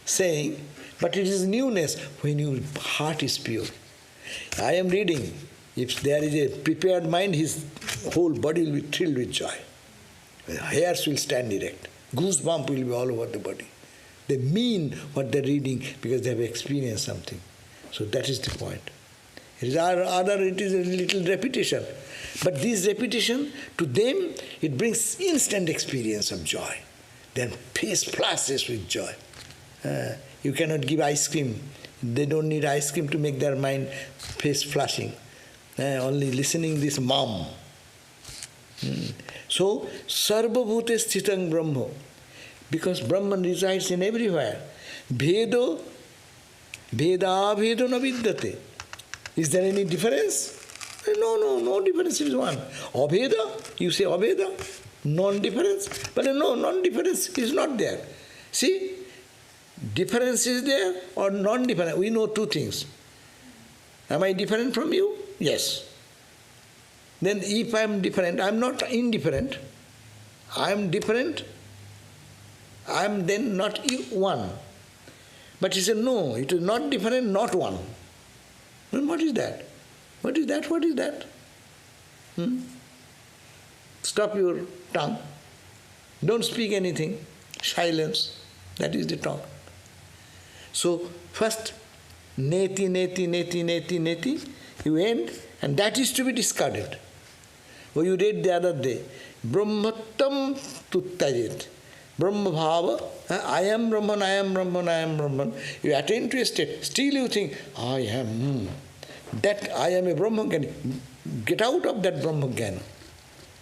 saying, but it is newness when your heart is pure. I am reading. If there is a prepared mind, his whole body will be thrilled with joy. Hairs will stand erect. Goosebump will be all over the body. They mean what they're reading because they have experienced something. So that is the point. It is it is a little repetition. But this repetition, to them, it brings instant experience of joy. Their face flashes with joy. You cannot give ice cream. They don't need ice cream to make their mind face flashing. Only listening this mom. So, Sarvabhute Sthitang Brahma, because Brahman resides in everywhere. Veda Vedo na vidyate. Is there any difference? No difference is one. Abheda, you say Abheda, non-difference. But no, non-difference is not there. See, difference is there or non-difference. We know two things. Am I different from you? Yes. Then if I am different, I am not indifferent. I am different. I am then not one. But he said, no, it is not different, not one. Then what is that? What is that? What is that? Stop your tongue. Don't speak anything. Silence. That is the talk. So first, neti, neti, neti, neti, neti, you end, and that is to be discarded. Oh, you read the other day, Brahmattam tuttajit. Brahma bhava, I am Brahman, I am Brahman, I am Brahman. You attain to a state, still you think, I am. That I am a Brahma Jnana. Get out of that Brahma Jnana.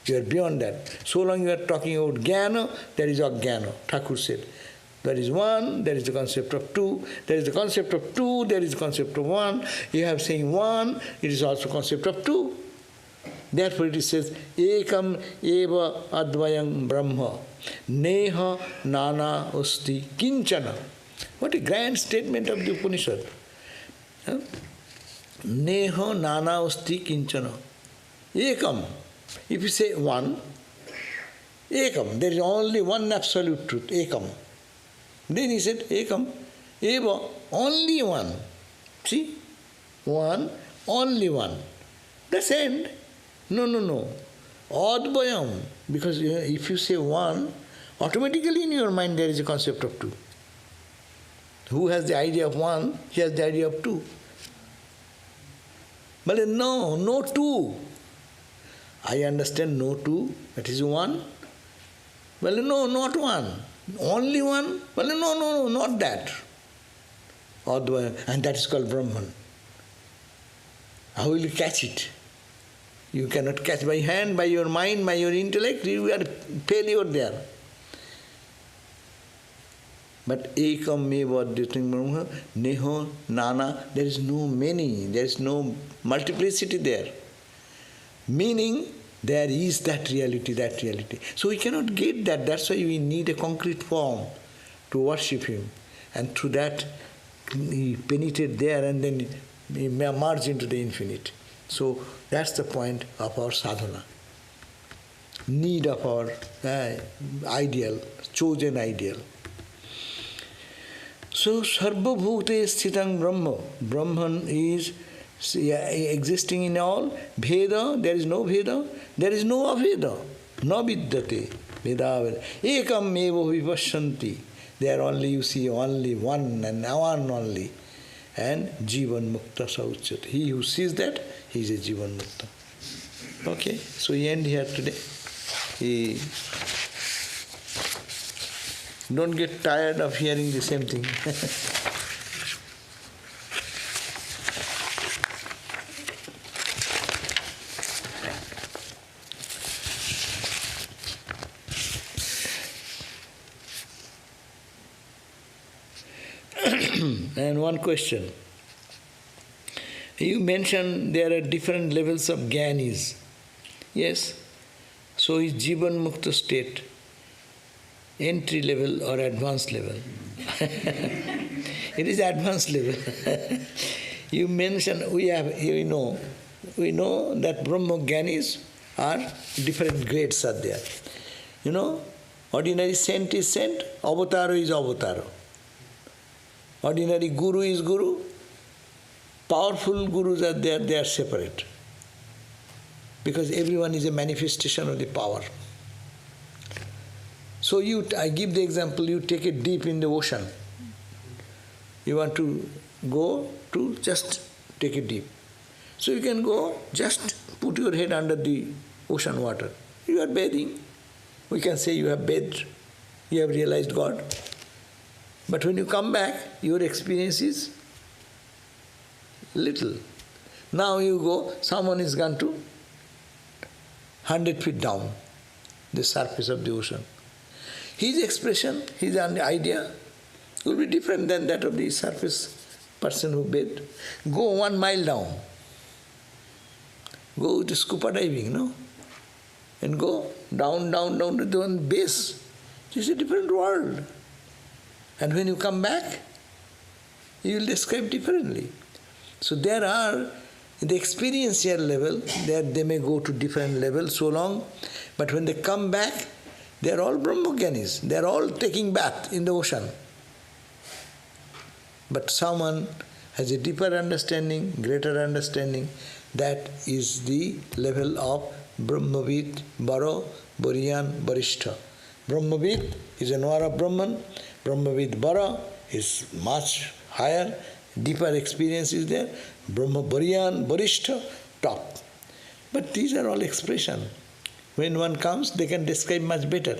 You are beyond that. So long you are talking about jnana, there is ajnana, Thakur said. There is one, there is the concept of two. There is the concept of two, there is the concept of one. You have saying one, it is also concept of two. Therefore it says, ekam eva advayam brahma, neha nana osti kinchana. What a grand statement of the Upanishad. Huh? Neha nana osti kinchana. Ekam. If you say one, ekam, there is only one absolute truth, ekam. Then he said, ekam, eva, only one. See? One, only one. That's end. No. Advayam. Because if you say one, automatically in your mind there is a concept of two. Who has the idea of one, he has the idea of two. But no two. I understand no two, that is one. Well, no, not one. Only one? Well, no, not that. And that is called Brahman. How will you catch it? You cannot catch by hand, by your mind, by your intellect. You are failure there. But ekam eva advaitam brahma, neho nana, there is no many, there is no multiplicity there. Meaning, there is that reality, that reality. So we cannot get that. That's why we need a concrete form to worship Him. And through that, He penetrate there and then He merge into the infinite. So that's the point of our sadhana. Need of our ideal, chosen ideal. So, sarva bhute sthitang brahma. Brahman is existing in all. Bheda, there is no Bheda. There is no Aveda. No vidyate. Veda. Ekam eva vipashyanti. There only you see only one and one only. And Jivan Mukta Sauchyat. He who sees that, he is a Jivan Mukta. Okay, so we end here today. Don't get tired of hearing the same thing. And one question. You mentioned there are different levels of jnanis. Yes. So is Jivan Mukta state entry level or advanced level? It is advanced level. You mentioned, we know that Brahma Jnanis are different grades are there. You know, ordinary saint is saint, avatara is avatara. Ordinary guru is guru. Powerful gurus are there, they are separate. Because everyone is a manifestation of the power. So I give the example, you take it deep in the ocean. You want to go to just take it deep. So you can go, just put your head under the ocean water. You are bathing. We can say you have bathed, you have realized God. But when you come back, your experience is little. Now you go, someone is gone to 100 feet down the surface of the ocean. His expression, his idea will be different than that of the surface person who bathed. Go 1 mile down. Go to scuba diving, no? And go down to the one base. It's a different world. And when you come back, you will describe differently. So there are, in the experiential level, they may go to different levels so long, but when they come back, they are all Brahmogyanis. They are all taking bath in the ocean. But someone has a deeper understanding, greater understanding, that is the level of Brahmavid, Baro, Boriyan, Barishta. Brahmavid is a knower of Brahman. Brahmavid Bara is much higher, deeper experience is there. Brahma Boriyan, Barishta, top. But these are all expressions. When one comes, they can describe much better.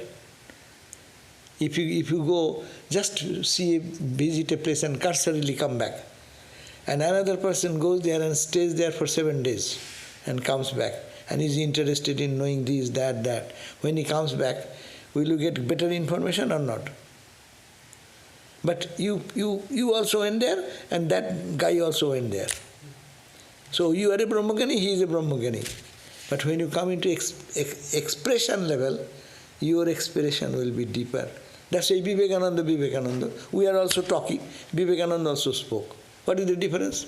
If you go, just visit a place and cursorily come back. And another person goes there and stays there for 7 days and comes back. and is interested in knowing this, that. When he comes back, will you get better information or not? But you also went there, and that guy also went there. So you are a Brahmagani, he is a Brahmagani. But when you come into expression level, your expression will be deeper. That's why Vivekananda. We are also talking. Vivekananda also spoke. What is the difference?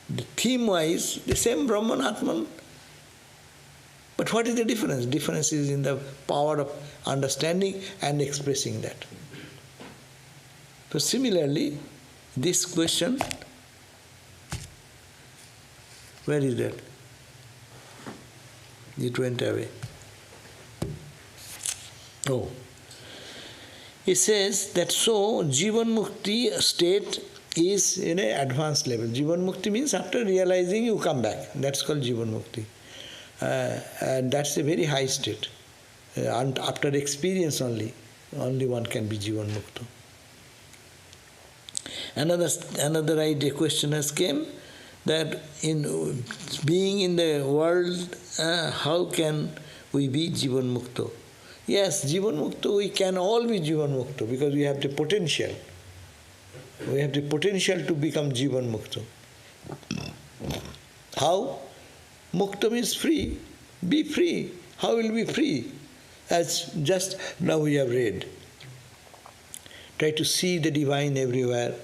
The theme-wise, the same Brahman, Atman. But what is the difference? Difference is in the power of understanding and expressing that. So similarly, this question, where is that? It went away. Oh. It says that so Jivan Mukti state is in an advanced level. Jivan Mukti means after realizing you come back. That's called Jivan Mukti. And that's a very high state. And after experience only one can be Jivan Mukta. Another idea question has came that in being in the world, how can we be Jivan Mukta? Yes, Jivan Mukta, we can all be Jivan Mukta because we have the potential. We have the potential to become Jivan Mukta. How? Mukta means free. Be free. How will we be free? As just now we have read. Try to see the divine everywhere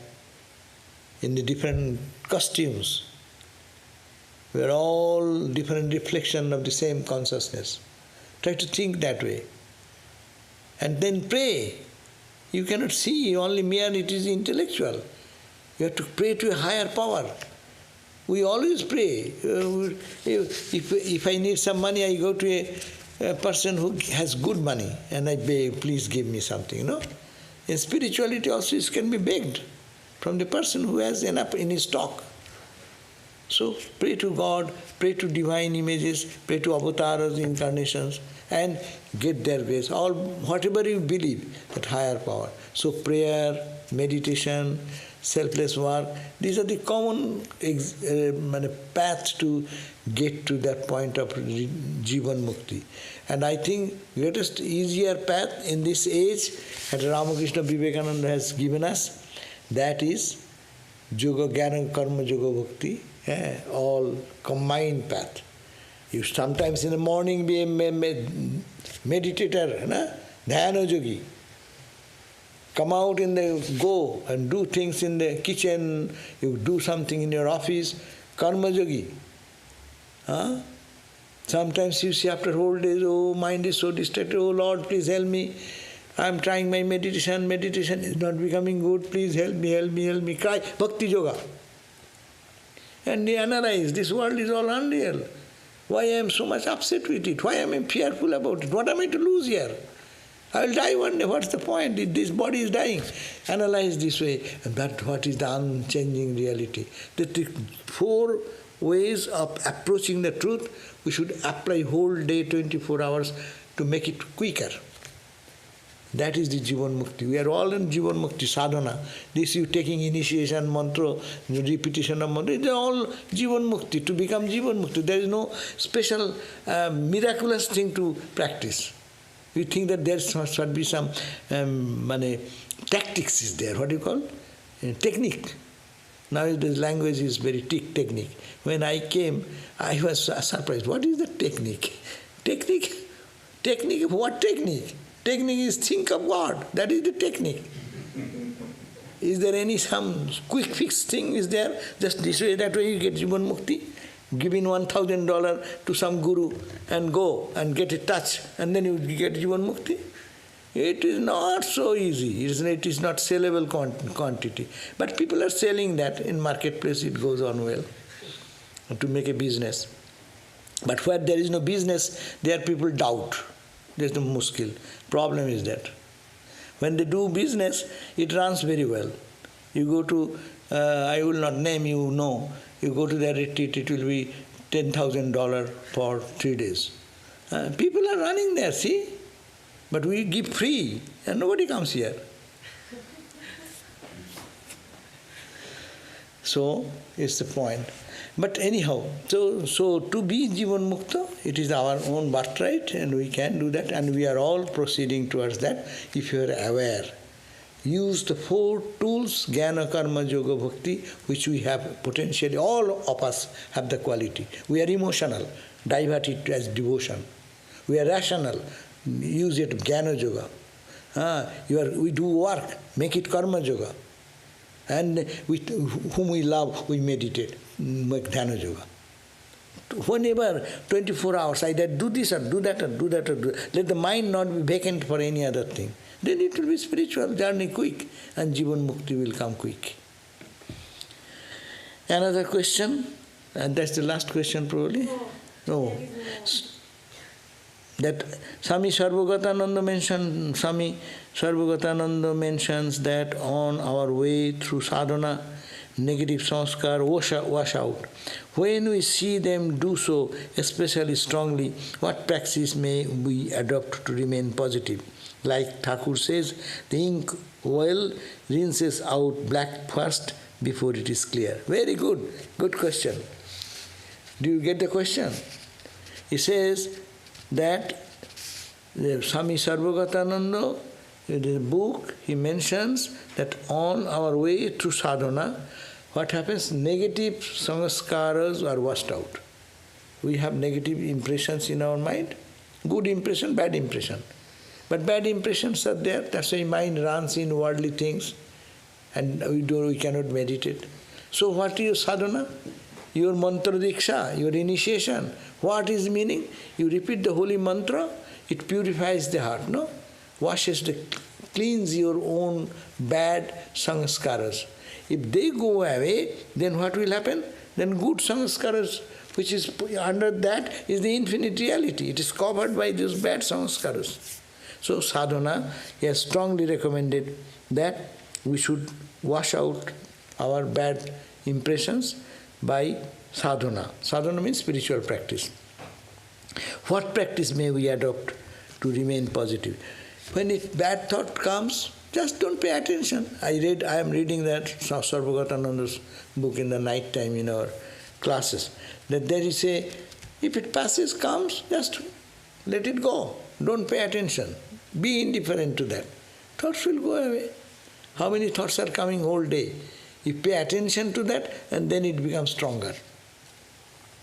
in the different costumes. We are all different reflection of the same consciousness. Try to think that way. And then pray. You cannot see, only mere it is intellectual. You have to pray to a higher power. We always pray. If I need some money, I go to a person who has good money and I beg, please give me something, no? In spirituality also it can be begged from the person who has enough in his stock. So pray to God, pray to divine images, pray to avatars, incarnations, and get their ways. All whatever you believe, that higher power. So prayer, meditation, selfless work, these are the common paths to get to that point of Jivan Mukti. And I think greatest easier path in this age that Ramakrishna Vivekananda has given us, that is Yoga Jnana Karma Yoga Bhakti, all combined path. You sometimes in the morning be a meditator, dhyana yogi. Come out go and do things in the kitchen, you do something in your office, karma yogi. Sometimes you see after whole days, oh, mind is so distracted, oh Lord, please help me. I am trying my meditation is not becoming good, please help me, cry, bhakti yoga. And they analyze, this world is all unreal. Why I am so much upset with it? Why am I fearful about it? What am I to lose here? I will die one day. What's the point? This body is dying. Analyze this way. And that what is the unchanging reality. The 4 ways of approaching the truth, we should apply whole day, 24 hours to make it quicker. That is the Jivan Mukti. We are all in Jivan Mukti sadhana. This you taking initiation mantra, repetition of mantra, they are all Jivan Mukti. To become Jivan Mukti, there is no special miraculous thing to practice. We think that there should be some tactics is there. What do you call? Technique. Now the language is very technique. When I came, I was surprised. What is the technique? Technique? Technique? What technique? Technique is think of God. That is the technique. Is there some quick fix thing is there? Just this way, that way you get Jivan Mukti. Give in $1,000 to some guru and go and get a touch and then you get Jivan Mukti. It is not so easy. It is not sellable quantity. But people are selling that in marketplace. It goes on well to make a business. But where there is no business, there people doubt. There is no muskil. Problem is that when they do business, it runs very well. You go to, I will not name, you know, you go to the retreat, it will be $10,000 for 3 days. People are running there, see? But we give free and nobody comes here. So, it's the point. But anyhow, so to be Jivan Mukta, it is our own birthright and we can do that, and we are all proceeding towards that if you are aware. Use the 4 tools, Jnana, Karma, Yoga, Bhakti, which we have potentially, all of us have the quality. We are emotional, divert it as devotion. We are rational, use it Jnana Yoga. We do work, make it Karma Yoga. And whom we love, we meditate, make Dhyana Yoga. Whenever, 24 hours, either do this or do that or do that or do that. Let the mind not be vacant for any other thing. Then it will be spiritual journey quick and Jivan Mukti will come quick. Another question, and that's the last question probably? No. That Swami Sarvadevananda mentions that on our way through sadhana, negative sanskar wash out. When we see them do so, especially strongly, what practice may we adopt to remain positive? Like Thakur says, the ink well rinses out black first before it is clear. Very good. Good question. Do you get the question? He says that Swami Sarvadevananda, in his book, he mentions that on our way through sadhana, what happens? Negative sanskaras are washed out. We have negative impressions in our mind. Good impression, bad impression. But bad impressions are there, that's why mind runs in worldly things and we cannot meditate. So what is sadhana? Your mantra diksha, your initiation. What is meaning? You repeat the holy mantra, it purifies the heart, no? Cleans your own bad sanskaras. If they go away, then what will happen? Then good sanskaras, which is under that, is the infinite reality. It is covered by those bad sanskaras. So sadhana has strongly recommended that we should wash out our bad impressions by sadhana. Sadhana means spiritual practice. What practice may we adopt to remain positive? When a bad thought comes, just don't pay attention. I am reading that Sarvadevananda's book in the night time in our classes. That there is if it passes, comes, just let it go. Don't pay attention. Be indifferent to that. Thoughts will go away. How many thoughts are coming whole day? You pay attention to that and then it becomes stronger.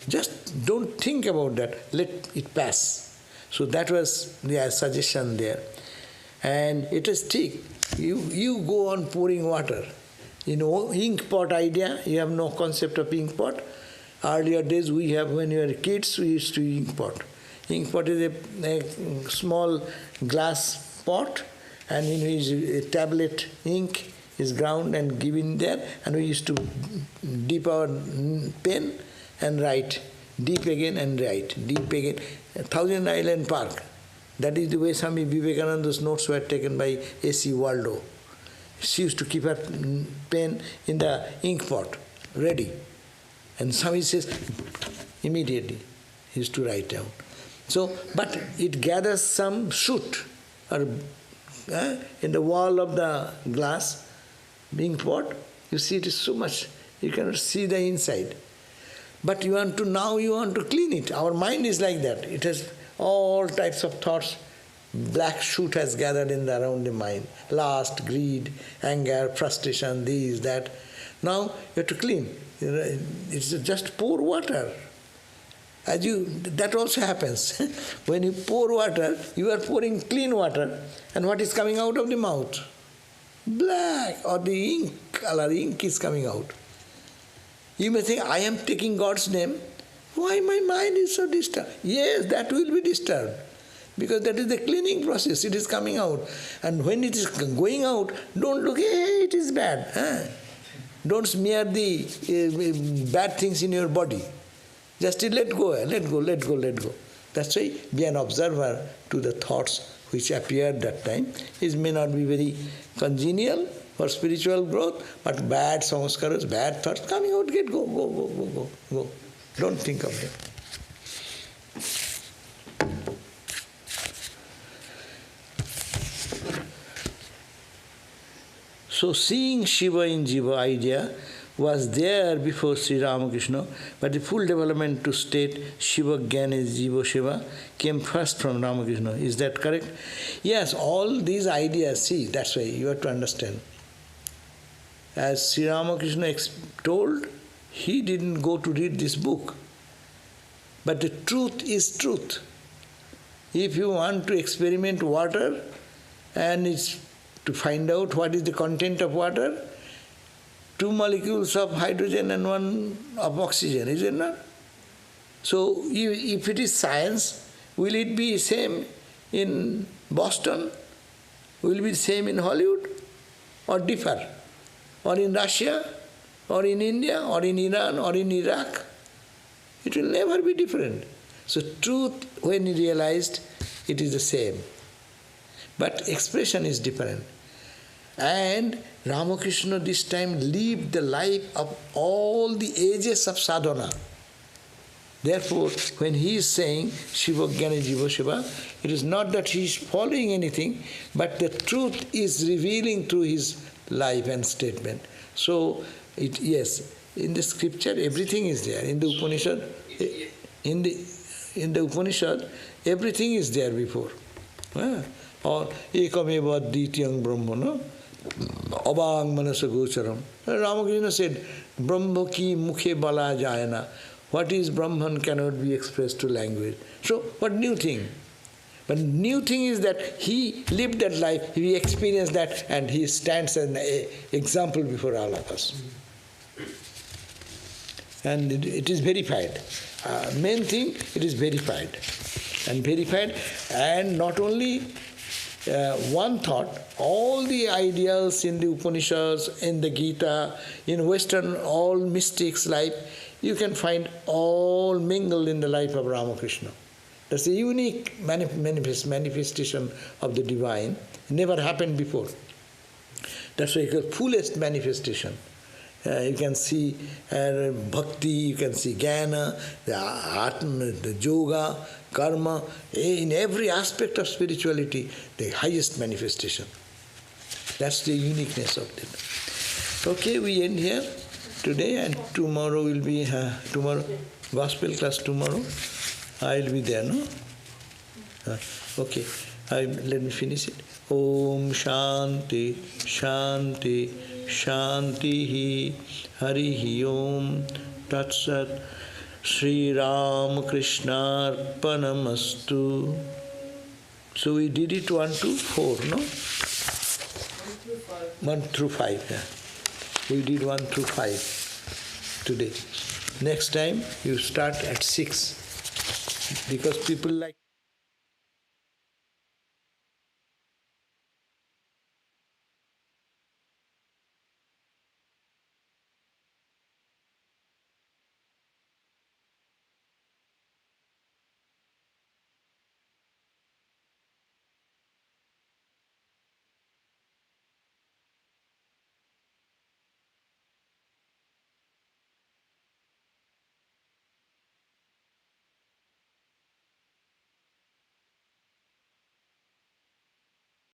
Just don't think about that. Let it pass. So that was the suggestion there. And it is thick. You go on pouring water. Ink pot idea, you have no concept of ink pot. Earlier days when we were kids, we used to ink pot. Ink pot is a small glass pot, and in which a tablet ink is ground and given there, and we used to dip our pen and write, dip again and write, dip again. Thousand Island Park, that is the way Swami Vivekananda's notes were taken by A.C. Waldo. She used to keep her pen in the ink pot, ready. And Swami says, immediately, he used to write down. So, but it gathers some soot or in the wall of the glass ink pot. You see it is so much, you cannot see the inside. But you want to clean it. Our mind is like that. It has all types of thoughts. Black soot has gathered around the mind. Lust, greed, anger, frustration, this, that. Now you have to clean. It's just pour water. That also happens. When you pour water, you are pouring clean water, and what is coming out of the mouth? Black, or the ink color, ink is coming out. You may think, I am taking God's name. Why my mind is so disturbed? Yes, that will be disturbed. Because that is the cleaning process, it is coming out. And when it is going out, don't look, hey, it is bad. Don't smear the bad things in your body. Just let go. That's why be an observer to the thoughts which appear that time. It may not be very congenial for spiritual growth, but bad samskaras, bad thoughts coming out, go. Don't think of them. So seeing Shiva in Jiva idea was there before Sri Ramakrishna, but the full development to state Shiva Jnana Jiva Shiva came first from Ramakrishna. Is that correct? Yes, all these ideas, see, that's why you have to understand. As Sri Ramakrishna told, he didn't go to read this book. But the truth is truth. If you want to experiment water and it's to find out what is the content of water, 2 molecules of hydrogen and 1 of oxygen, is it not? So if it is science, will it be same in Boston? Will it be same in Hollywood? Or differ? Or in Russia? Or in India? Or in Iran? Or in Iraq? It will never be different. So truth, when he realized, it is the same. But expression is different. And Ramakrishna this time lived the life of all the ages of sadhana. Therefore, when he is saying Shiva Jnana Jiva Shiva, it is not that he is following anything, but the truth is revealing through his life and statement. So, yes, in the scripture everything is there. In the Upanishad, in the Upanishad, everything is there before. Or ekameva dvityam brahma, no? Abhang manasa gocharam. Ramakrishna said, Brahma ki mukhe bala jayana. What is Brahman cannot be expressed to language. So, what new thing? But new thing is that he lived that life, he experienced that, and he stands as an example before all of us. And it is verified. Main thing, it is verified. And not only one thought, all the ideals in the Upanishads, in the Gita, in Western, all mystics' life, you can find all mingled in the life of Ramakrishna. That's a unique manifestation of the divine. Never happened before. That's why it's the fullest manifestation. You can see bhakti, you can see jnana, the atma, the yoga, karma, in every aspect of spirituality, the highest manifestation. That's the uniqueness of it. Okay, we end here today, and tomorrow will be, gospel class tomorrow. I will be there, no? Okay, let me finish it. Om Shanti, Shanti, Shanti, Harihi Om, Tat Sat, Sri Ram Krishna Arpanamastu. So we did it 1 to 4, no? 1 through 5, yeah. We did 1 through 5 today. Next time you start at 6, because people like